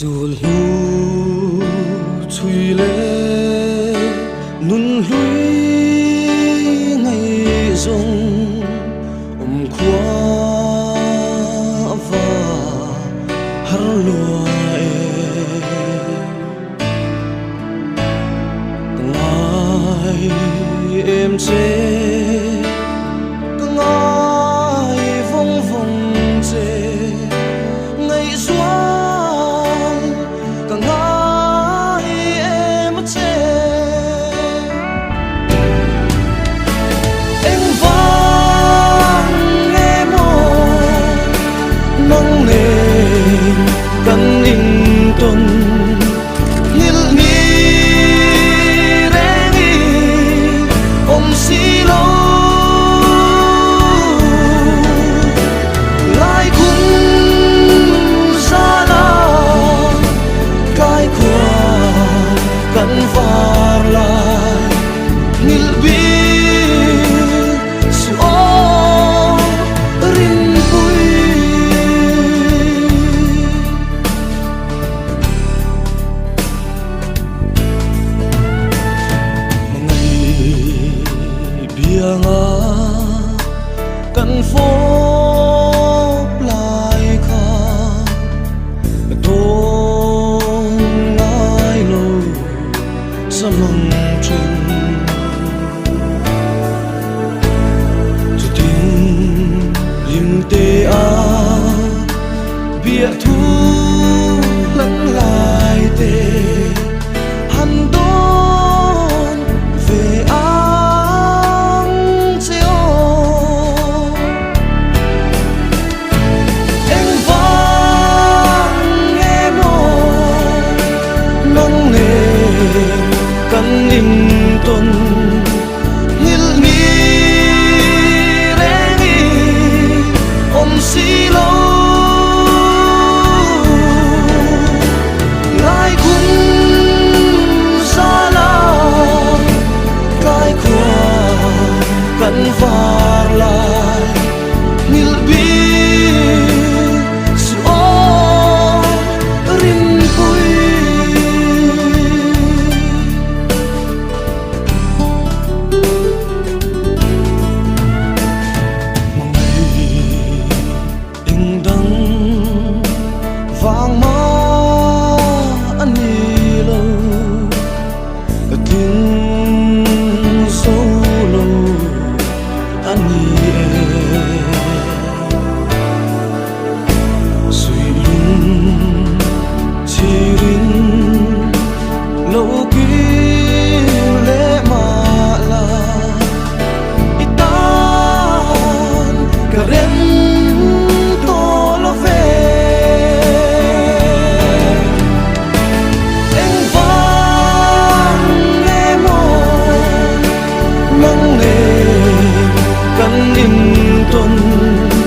dù lu chui lệ nun lui ngày rong qua và har lùa ngày em chế ngày vong vong chế ngày xuân càng ngày em chế em vang em ơi nắng lên cần in tuần kan farlai nilbir suo rin pui ngai bianga kan phop lai kha mong chân cho tin lim tê a bia thu lắng lại tê hằn đón về ang chiều em vang em ơi nắng lên kan in tuần hil ni rengi silo lai kun sala kai kwa kan var lai nil bi suo rin pui vang ma ani lo tin solo ani suy lung chirin lo ki le ma la itan karen in tuần